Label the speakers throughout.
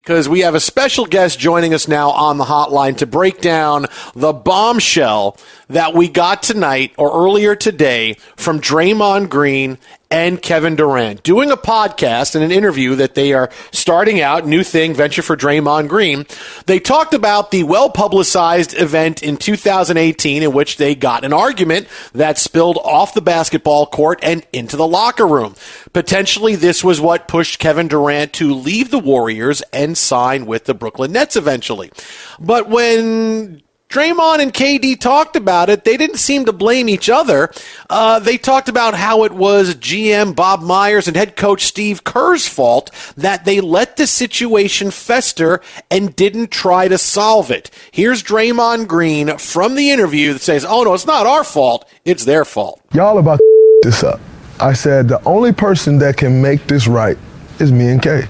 Speaker 1: because we have a special guest joining us now on the hotline to break down the bombshell that we got tonight or earlier today from Draymond Green and Kevin Durant doing a podcast and an interview that they are starting out, new thing, venture for Draymond Green. They talked about the well-publicized event in 2018 in which they got an argument that spilled off the basketball court and into the locker room. Potentially, this was what pushed Kevin Durant to leave the Warriors and sign with the Brooklyn Nets eventually. But when Draymond and KD talked about it, they didn't seem to blame each other. They talked about how it was GM Bob Myers and head coach Steve Kerr's fault that they let the situation fester and didn't try to solve it. Here's Draymond Green from the interview that says, oh no, it's not our fault, it's their fault.
Speaker 2: Y'all about to this up. I said the only person that can make this right is me and Kay.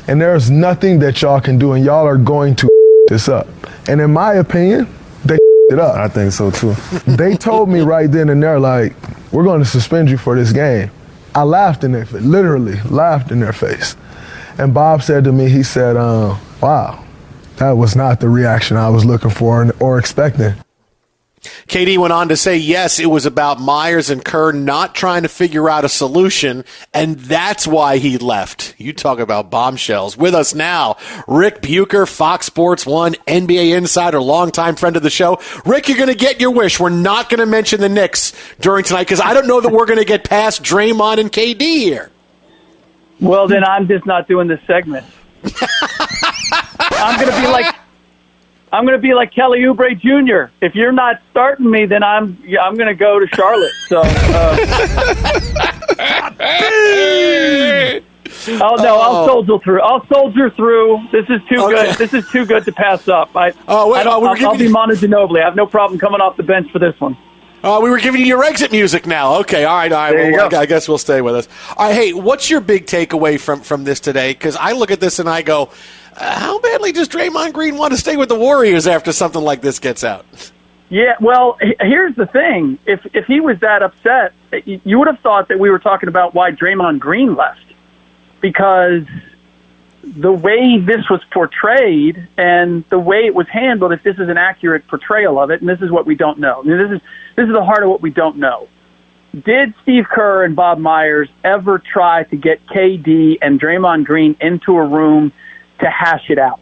Speaker 2: And there's nothing that y'all can do, and y'all are going to this up. And in my opinion, they it up.
Speaker 3: I think so too.
Speaker 2: They told me right then and there, like, we're going to suspend you for this game. I laughed in their face, literally laughed in their face. And Bob said to me, he said, wow, that was not the reaction I was looking for or expecting.
Speaker 1: KD went on to say, yes, it was about Myers and Kerr not trying to figure out a solution, and that's why he left. You talk about bombshells. With us now, Ric Bucher, Fox Sports 1, NBA insider, longtime friend of the show. Rick, you're going to get your wish. We're not going to mention the Knicks during tonight because I don't know that we're going to get past Draymond and KD here.
Speaker 4: Well, then I'm just not doing this segment. I'm going to be like Kelly Oubre Jr. If you're not starting me, then I'm going to go to Charlotte. So, I'll soldier through. I'll soldier through. This is too good. This is too good to pass up. I'll be Manu Ginobili. I have no problem coming off the bench for this one.
Speaker 1: We were giving you your exit music now. Okay, all right. Well, I guess we'll stay with us. All right, hey, what's your big takeaway from this today? Because I look at this and I go, how badly does Draymond Green want to stay with the Warriors after something like this gets out?
Speaker 4: Yeah, well, here's the thing. If he was that upset, you would have thought that we were talking about why Draymond Green left. Because the way this was portrayed and the way it was handled, if this is an accurate portrayal of it, and this is what we don't know. I mean, this is the heart of what we don't know. Did Steve Kerr and Bob Myers ever try to get KD and Draymond Green into a room to hash it out?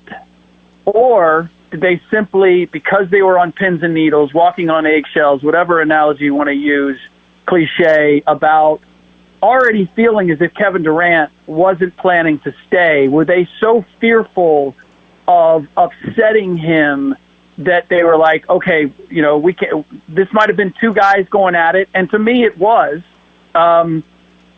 Speaker 4: Or did they simply, because they were on pins and needles, walking on eggshells, whatever analogy you want to use, cliche, about already feeling as if Kevin Durant wasn't planning to stay, were they so fearful of upsetting him that they were like, okay, we can't, this might have been two guys going at it. And to me, it was,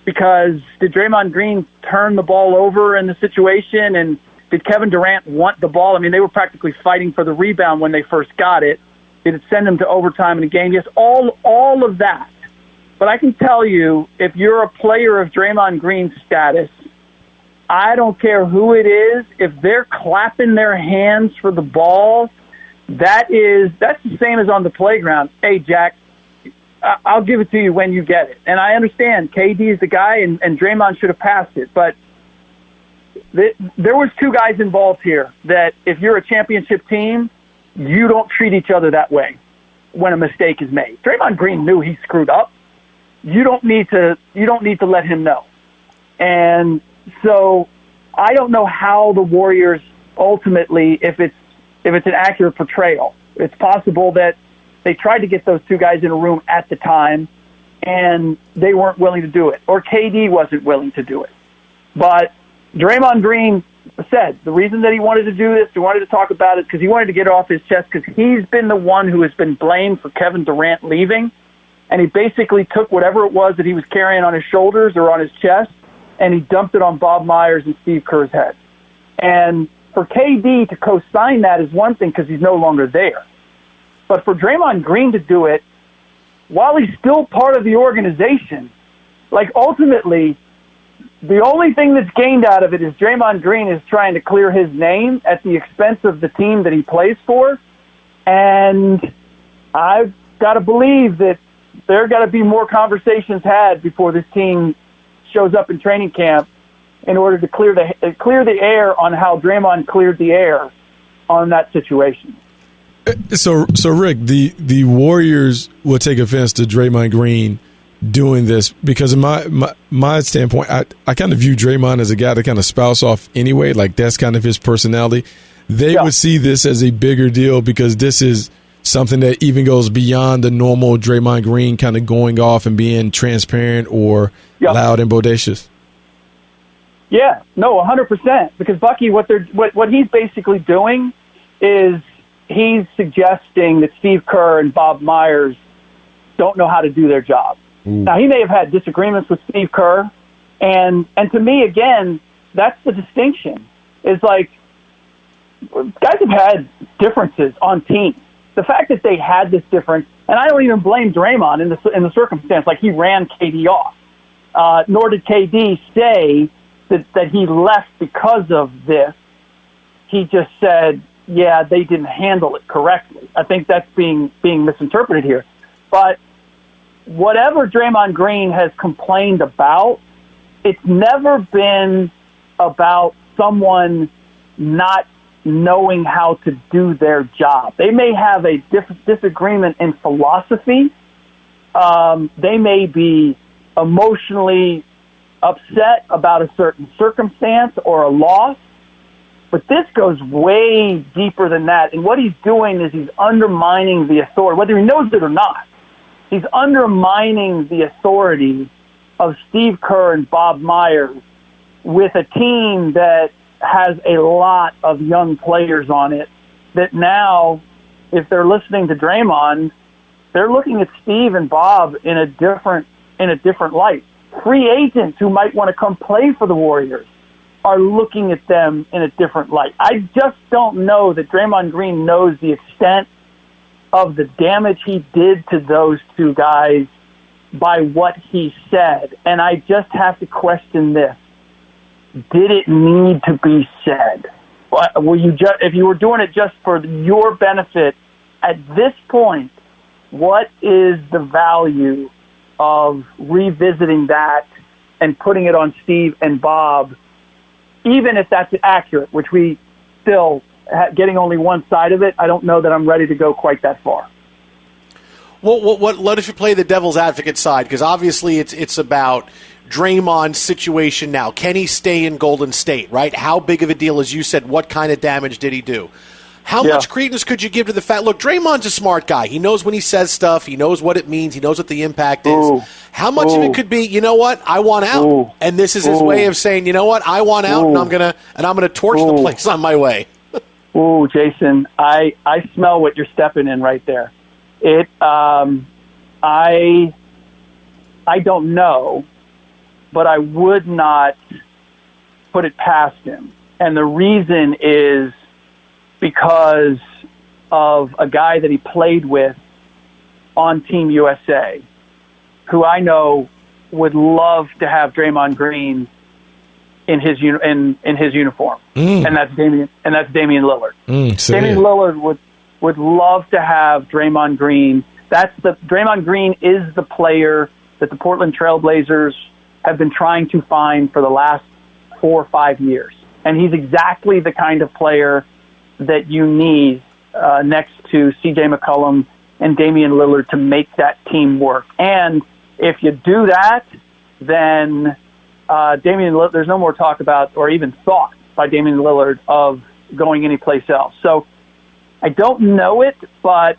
Speaker 4: because did Draymond Green turn the ball over in the situation? And did Kevin Durant want the ball? I mean, they were practically fighting for the rebound when they first got it. Did it send them to overtime in the game? Yes, all of that. But I can tell you, if you're a player of Draymond Green's status, I don't care who it is, if they're clapping their hands for the ball, that's the same as on the playground. Hey, Jack, I'll give it to you when you get it. And I understand KD is the guy, and Draymond should have passed it. But there was two guys involved here that if you're a championship team, you don't treat each other that way when a mistake is made. Draymond Green knew he screwed up. You don't need to let him know. And so I don't know how the Warriors ultimately, if it's an accurate portrayal, it's possible that they tried to get those two guys in a room at the time and they weren't willing to do it, or KD wasn't willing to do it. But Draymond Green said the reason that he wanted to do this, he wanted to talk about it, because he wanted to get it off his chest, because he's been the one who has been blamed for Kevin Durant leaving. And he basically took whatever it was that he was carrying on his shoulders or on his chest, and he dumped it on Bob Myers and Steve Kerr's head. And for KD to co-sign that is one thing because he's no longer there. But for Draymond Green to do it while he's still part of the organization, like ultimately, the only thing that's gained out of it is Draymond Green is trying to clear his name at the expense of the team that he plays for. And I've got to believe that there got to be more conversations had before this team shows up in training camp in order to clear the air on how Draymond cleared the air on that situation.
Speaker 3: So Rick, the Warriors will take offense to Draymond Green doing this because in my standpoint, I kind of view Draymond as a guy to kind of spouse off anyway. Like that's kind of his personality. They would see this as a bigger deal because this is something that even goes beyond the normal Draymond Green kind of going off and being transparent or loud and bodacious.
Speaker 4: Yeah, no, 100%. Because Bucky, what he's basically doing is he's suggesting that Steve Kerr and Bob Myers don't know how to do their job. Now, he may have had disagreements with Steve Kerr, and to me, again, that's the distinction. Is like guys have had differences on teams. The fact that they had this difference, and I don't even blame Draymond in the circumstance, like he ran KD off. Nor did KD say that he left because of this. He just said, yeah, they didn't handle it correctly. I think that's being misinterpreted here. But whatever Draymond Green has complained about, it's never been about someone not knowing how to do their job. They may have a disagreement in philosophy. They may be emotionally upset about a certain circumstance or a loss. But this goes way deeper than that. And what he's doing is he's undermining the authority, whether he knows it or not. He's undermining the authority of Steve Kerr and Bob Myers with a team that has a lot of young players on it that now, if they're listening to Draymond, they're looking at Steve and Bob in a different light. Free agents who might want to come play for the Warriors are looking at them in a different light. I just don't know that Draymond Green knows the extent of the damage he did to those two guys by what he said. And I just have to question this. Did it need to be said? If you were doing it just for your benefit, at this point, what is the value of revisiting that and putting it on Steve and Bob, even if that's accurate, which we still, getting only one side of it, I don't know that I'm ready to go quite that far.
Speaker 1: Well, what if you play the devil's advocate side? Because obviously it's about Draymond's situation now. Can he stay in Golden State, right? How big of a deal, as you said, what kind of damage did he do? How much credence could you give to the fact, look, Draymond's a smart guy. He knows when he says stuff. He knows what it means. He knows what the impact is. How much of it could be, you know what, I want out. And this is his way of saying, you know what, I want out, and I'm gonna torch the place on my way.
Speaker 4: Ooh, Jason, I smell what you're stepping in right there. I don't know, but I would not put it past him. And the reason is because of a guy that he played with on Team USA, who I know would love to have Draymond Green in his uniform, and that's Damian Lillard. Damian Lillard would love to have Draymond Green. Draymond Green is the player that the Portland Trail Blazers have been trying to find for the last 4 or 5 years, and he's exactly the kind of player that you need next to C.J. McCollum and Damian Lillard to make that team work. And if you do that, then Damian Lillard, there's no more talk about or even thought by Damian Lillard of going anyplace else. So I don't know it, but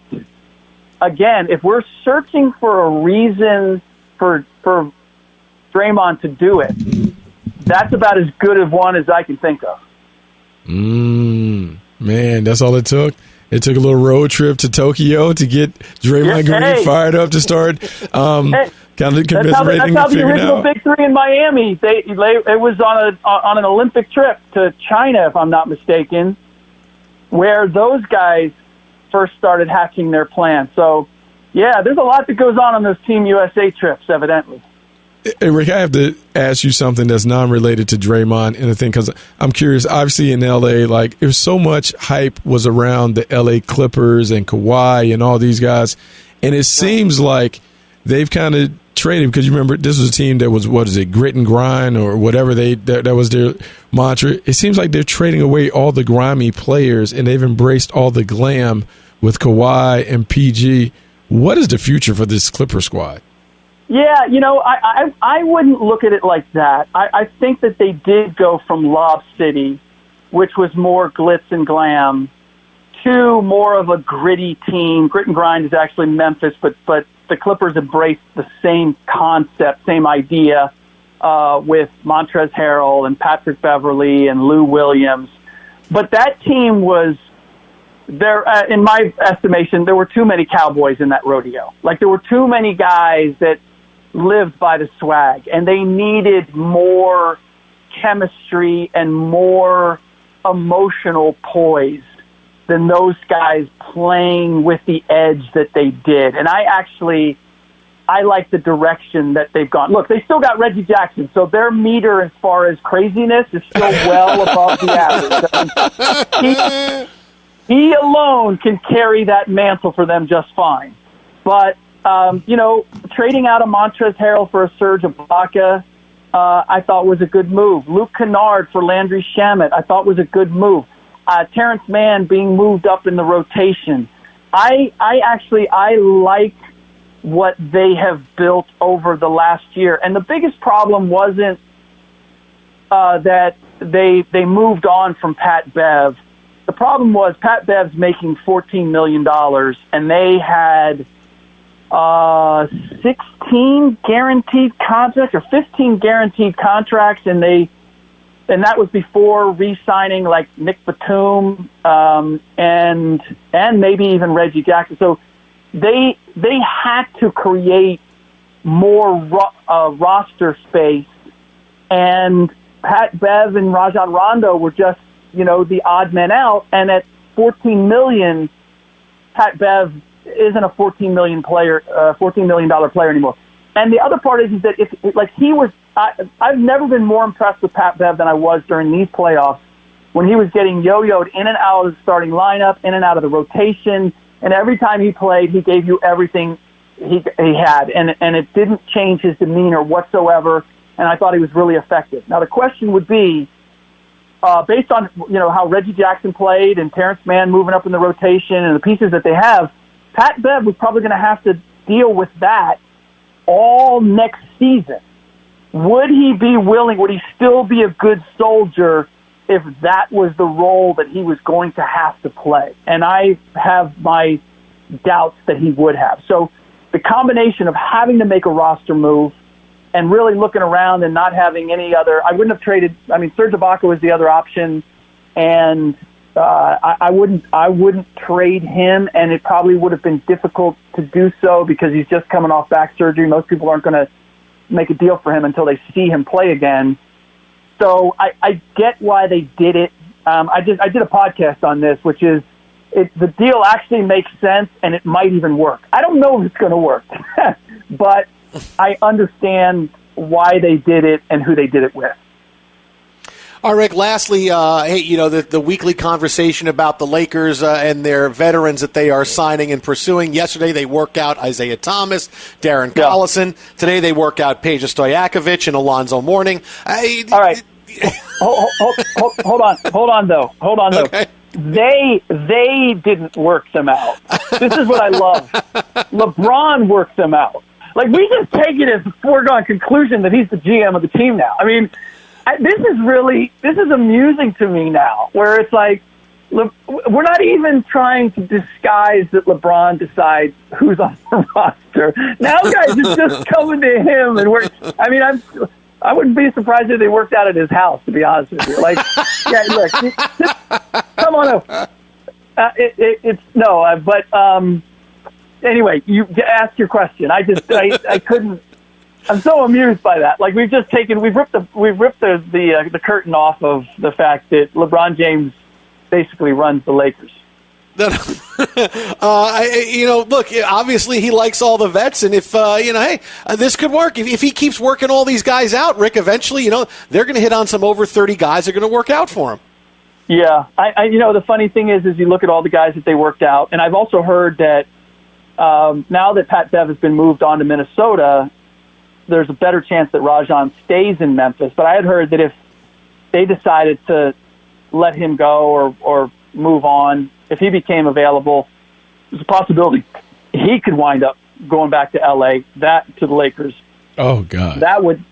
Speaker 4: again, if we're searching for a reason for Draymond to do it, that's about as good of one as I can think of.
Speaker 3: Man, that's all it took. It took a little road trip to Tokyo to get Draymond Green fired up to start kind of commiserating.
Speaker 4: That's how the original Big Three in Miami. It was on an Olympic trip to China, if I'm not mistaken, where those guys first started hatching their plan. So, yeah, there's a lot that goes on those Team USA trips, evidently.
Speaker 3: Hey, Rick, I have to ask you something that's non-related to Draymond and the thing, because I'm curious. Obviously, in L.A., like, there's so much hype was around the L.A. Clippers and Kawhi and all these guys, and it seems like they've kind of trading, because you remember this was a team that was, what is it, grit and grind or whatever that was their mantra. It seems like they're trading away all the grimy players, and they've embraced all the glam with Kawhi and PG. What is the future for this Clipper squad?
Speaker 4: Yeah, I wouldn't look at it like that. I think that they did go from Lob City, which was more glitz and glam, to more of a gritty team. Grit and grind is actually Memphis, but the Clippers embraced the same concept, same idea with Montrezl Harrell and Patrick Beverley and Lou Williams. But that team was there, in my estimation, there were too many cowboys in that rodeo. Like, there were too many guys that lived by the swag, and they needed more chemistry and more emotional poise than those guys playing with the edge that they did. And I like the direction that they've gone. Look, they still got Reggie Jackson, so their meter as far as craziness is still well above the average. I mean, he alone can carry that mantle for them just fine. But trading out of Montrezl Harrell for a Serge Ibaka, I thought was a good move. Luke Kennard for Landry Shamet, I thought was a good move. Terrence Mann being moved up in the rotation. I like what they have built over the last year. And the biggest problem wasn't that they moved on from Pat Bev. The problem was Pat Bev's making $14 million, and they had 16 guaranteed contracts or 15 guaranteed contracts, and that was before re-signing like Nick Batum and maybe even Reggie Jackson. So they had to create more roster space, and Pat Bev and Rajon Rondo were just the odd men out. And at $14 million, Pat Bev isn't a $14 million player anymore. And the other part is that I've never been more impressed with Pat Bev than I was during these playoffs, when he was getting yo-yoed in and out of the starting lineup, in and out of the rotation, and every time he played, he gave you everything he had, and it didn't change his demeanor whatsoever. And I thought he was really effective. Now the question would be, based on how Reggie Jackson played and Terrence Mann moving up in the rotation and the pieces that they have, Pat Bev was probably going to have to deal with that all next season. Would he be willing? Would he still be a good soldier if that was the role that he was going to have to play? And I have my doubts that he would have. So the combination of having to make a roster move and really looking around and not having any other, I wouldn't have traded. I mean, Serge Ibaka was the other option, and I wouldn't trade him, and it probably would have been difficult to do so because he's just coming off back surgery. Most people aren't going to make a deal for him until they see him play again. So I get why they did it. I did a podcast on this, which is the deal actually makes sense, and it might even work. I don't know if it's going to work, but I understand why they did it and who they did it with.
Speaker 1: All right, Rick, lastly, hey, the weekly conversation about the Lakers and their veterans that they are signing and pursuing. Yesterday they worked out Isaiah Thomas, Darren Collison. Today they work out Peja Stojakovic and Alonzo Mourning.
Speaker 4: All right. Hold on, though.
Speaker 1: Okay.
Speaker 4: They didn't work them out. This is what I love. LeBron worked them out. Like, we just take it as a foregone conclusion that he's the GM of the team now. I mean, this is amusing to me now, where it's like, we're not even trying to disguise that LeBron decides who's on the roster. Now guys are just coming to him, and I wouldn't be surprised if they worked out at his house, to be honest with you. Like, yeah, look, come on over. Anyway, you ask your question. I couldn't. I'm so amused by that. Like, we've ripped the curtain off of the fact that LeBron James basically runs the Lakers.
Speaker 1: Look, obviously he likes all the vets, and if this could work. If he keeps working all these guys out, Rick, eventually, they're going to hit on some over 30 guys that are going to work out for him.
Speaker 4: Yeah, the funny thing is you look at all the guys that they worked out, and I've also heard that now that Pat Bev has been moved on to Minnesota, there's a better chance that Rajon stays in Memphis. But I had heard that if they decided to let him go or move on, if he became available, there's a possibility he could wind up going back to LA, that to the Lakers.
Speaker 3: Oh God.
Speaker 4: That would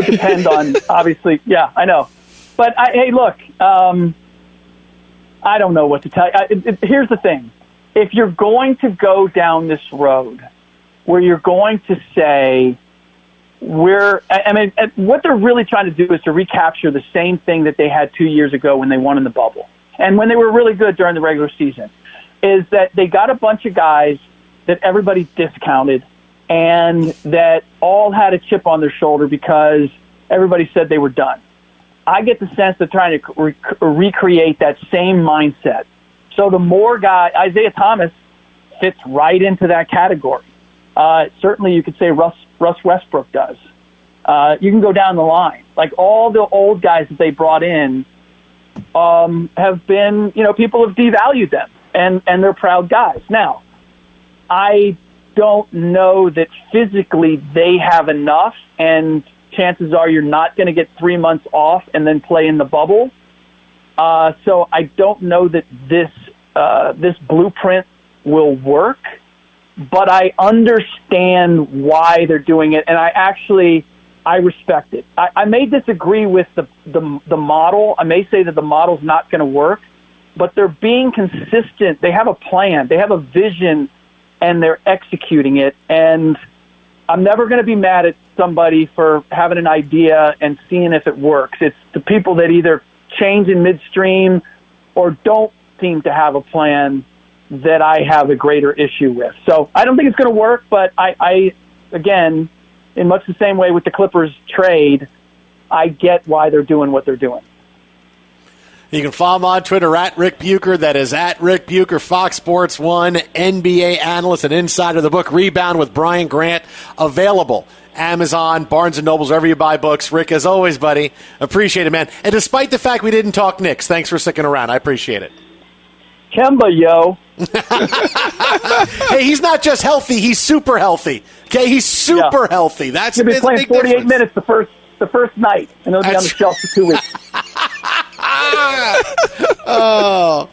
Speaker 4: depend on, obviously. Yeah, I know. But hey, look, I don't know what to tell you. Here's the thing. If you're going to go down this road where you're going to say, what they're really trying to do is to recapture the same thing that they had 2 years ago when they won in the bubble. And when they were really good during the regular season, is that they got a bunch of guys that everybody discounted and that all had a chip on their shoulder because everybody said they were done. I get the sense they're trying to recreate that same mindset. So the more guys, Isaiah Thomas fits right into that category. Certainly you could say Russ Westbrook does. You can go down the line. Like all the old guys that they brought in have been, people have devalued them, and they're proud guys. Now, I don't know that physically they have enough, and chances are you're not going to get 3 months off and then play in the bubble. So I don't know that this blueprint will work, but I understand why they're doing it, and I respect it. I may disagree with the model. I may say that the model's not going to work, but they're being consistent. They have a plan. They have a vision, and they're executing it. And I'm never going to be mad at somebody for having an idea and seeing if it works. It's the people that either change in midstream or don't seem to have a plan that I have a greater issue with. So I don't think it's going to work, but I again, in much the same way with the Clippers trade, I get why they're doing what they're doing.
Speaker 1: You can follow him on Twitter at Ric Bucher. That is at Ric Bucher, Fox Sports 1, NBA analyst and insider of the book Rebound with Brian Grant. Available Amazon, Barnes & Nobles, wherever you buy books. Rick, as always, buddy, appreciate it, man. And despite the fact we didn't talk Knicks, thanks for sticking around. I appreciate it.
Speaker 4: Kemba, yo.
Speaker 1: Hey, he's not just healthy, he's super healthy. Okay, he's super healthy. That's
Speaker 4: He'll be playing 48
Speaker 1: difference.
Speaker 4: minutes the first night, and he'll be on the shelf for 2 weeks.
Speaker 1: Oh,